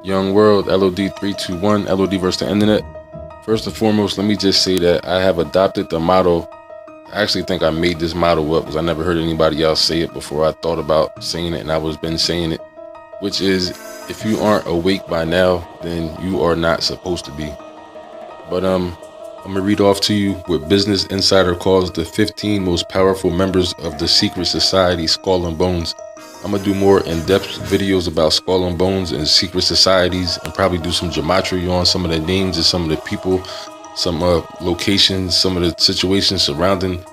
Young World, LOD321, LOD versus the Internet. First and foremost, let me just say that I have adopted the motto. I actually think I made this motto up because I never heard anybody else say it before I thought about saying it, and I was been saying it, which is, if you aren't awake by now, then you are not supposed to be. But I'm gonna read off to you what Business Insider calls the 15 most powerful members of the secret society Skull and Bones. I'm gonna do more in-depth videos about Skull and Bones and secret societies, and probably do some gematria on some of the names and some of the people, some locations, some of the situations surrounding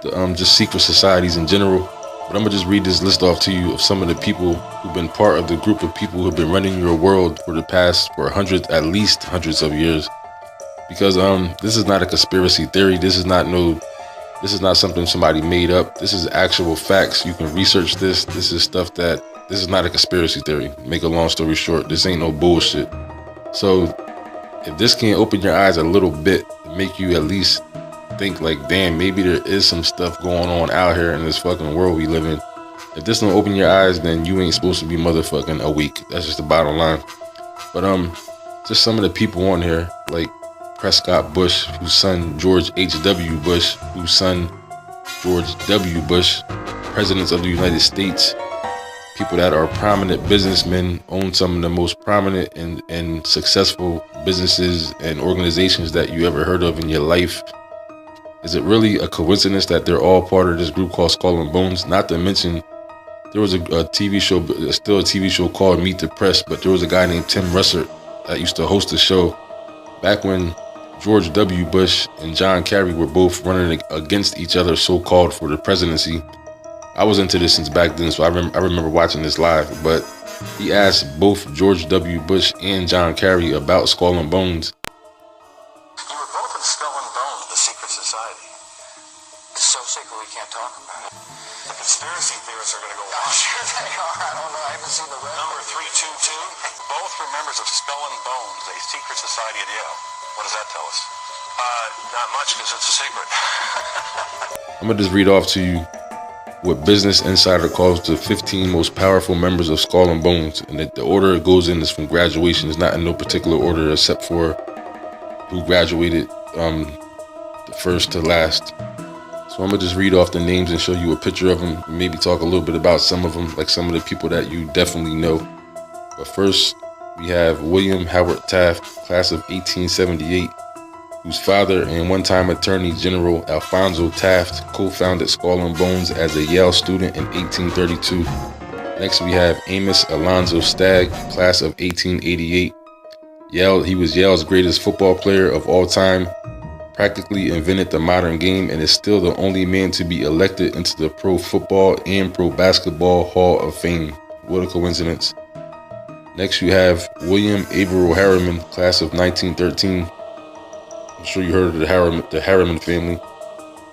the just secret societies in general. But I'm gonna just read this list off to you of some of the people who've been part of the group of people who've been running your world for hundreds, at least hundreds of years. Because this is not a conspiracy theory. This is not something somebody made up. This is actual facts. You can research this. This is not a conspiracy theory. Make a long story short, this ain't no bullshit. So if this can open your eyes a little bit, make you at least think like, damn, maybe there is some stuff going on out here in this fucking world we live in. If this don't open your eyes, then you ain't supposed to be motherfucking awake. That's just the bottom line. But just some of the people on here, like Prescott Bush, whose son George H.W. Bush, whose son George W. Bush, presidents of the United States, people that are prominent businessmen, own some of the most prominent and successful businesses and organizations that you ever heard of in your life. Is it really a coincidence that they're all part of this group called Skull and Bones? Not to mention, there was a TV show, still a TV show called Meet the Press, but there was a guy named Tim Russert that used to host the show back when George W. Bush and John Kerry were both running against each other, so-called, for the presidency. I was into this since back then, so I remember watching this live. But he asked both George W. Bush and John Kerry about Skull and Bones. You were both in Skull and Bones, the secret society. It's so secret we can't talk about it. The conspiracy theorists are going to go on. I'm sure they are. I don't know. I haven't seen the red. Number 322. Both were members of Skull and Bones, a secret society at Yale. What does that tell us? Not much, because it's a secret. I'm going to just read off to you what Business Insider calls the 15 most powerful members of Skull and Bones. And the order it goes in is from graduation. It's not in no particular order except for who graduated the first to last. So I'm going to just read off the names and show you a picture of them. Maybe talk a little bit about some of them, like some of the people that you definitely know. But first, we have William Howard Taft, class of 1878, whose father and one-time Attorney General Alphonso Taft co-founded Skull and Bones as a Yale student in 1832. Next, we have Amos Alonzo Stagg, class of 1888. He was Yale's greatest football player of all time, practically invented the modern game, and is still the only man to be elected into the Pro Football and Pro Basketball Hall of Fame. What a coincidence. Next, you have William Averill Harriman, class of 1913. I'm sure you heard of the Harriman family.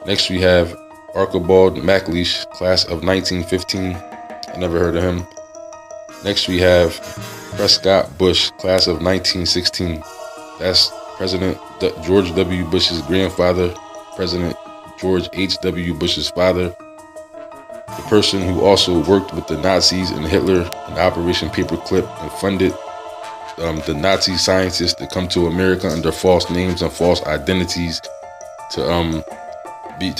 Next, we have Archibald MacLeish, class of 1915. I never heard of him. Next, we have Prescott Bush, class of 1916. That's President George W. Bush's grandfather, President George H.W. Bush's father, the person who also worked with the Nazis and Hitler in Operation Paperclip and funded the Nazi scientists to come to America under false names and false identities to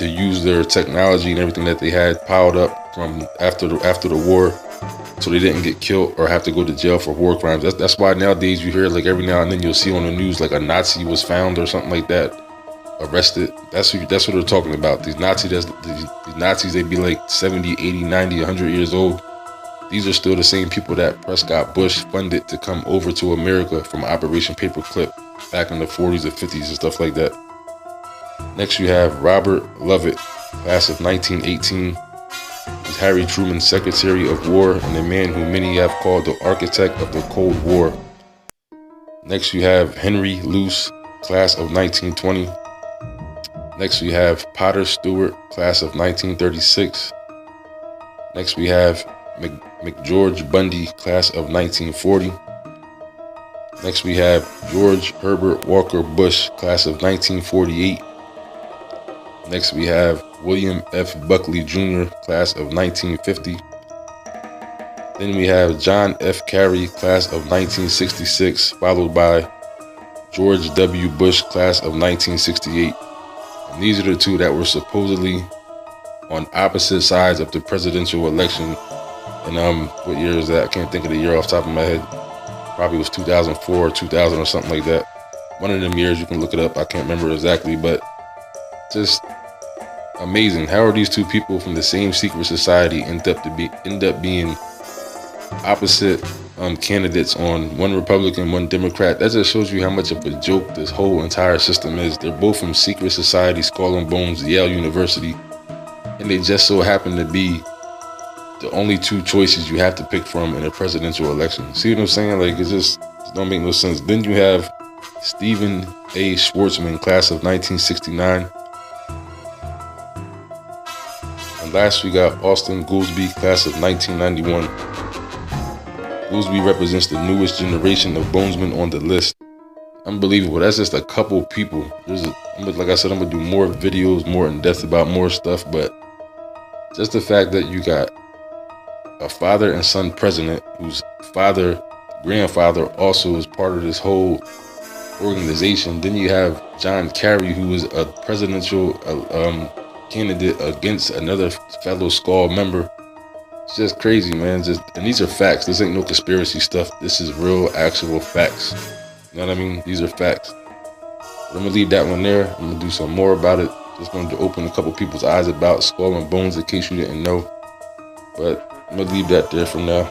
use their technology and everything that they had piled up from after the war, so they didn't get killed or have to go to jail for war crimes. That's why nowadays you hear, like, every now and then you'll see on the news like a Nazi was found or something like that, arrested. That's what they're talking about. These Nazis, they'd be like 70, 80, 90, 100 years old. These are still the same people that Prescott Bush funded to come over to America from Operation Paperclip back in the 40s or 50s and stuff like that. Next, you have Robert Lovett, class of 1918. He's Harry Truman's Secretary of War and the man who many have called the architect of the Cold War. Next, you have Henry Luce, class of 1920. Next, we have Potter Stewart, class of 1936. Next, we have McGeorge Bundy, class of 1940. Next, we have George Herbert Walker Bush, class of 1948. Next, we have William F. Buckley Jr., class of 1950. Then we have John F. Kerry, class of 1966, followed by George W. Bush, class of 1968. And these are the two that were supposedly on opposite sides of the presidential election. And what year is that? I can't think of the year off the top of my head. Probably was 2004 or 2000 or something like that. One of them years, you can look it up. I can't remember exactly, but just amazing. How are these two people from the same secret society end up being opposite candidates on one Republican, one Democrat? That just shows you how much of a joke this whole entire system is. They're both from secret society, Skull and Bones, Yale University, and they just so happen to be the only two choices you have to pick from in a presidential election. See what I'm saying? Like, it just don't make no sense. Then you have Stephen A. Schwartzman, class of 1969. And last we got Austin Goolsbee, class of 1991. Goolsbee represents the newest generation of bonesmen on the list. Unbelievable. That's just a couple people. Like I said, I'm gonna do more videos, more in depth about more stuff, but just the fact that you got a father and son president whose grandfather also is part of this whole organization. Then you have John Kerry, who is a presidential candidate against another fellow Skull member. It's just crazy, man. And these are facts. This ain't no conspiracy stuff. This is real, actual facts. You know what I mean? These are facts. But I'm gonna leave that one there. I'm gonna do some more about it. Just wanted to open a couple people's eyes about Skull and Bones in case you didn't know. But I'm gonna leave that there for now.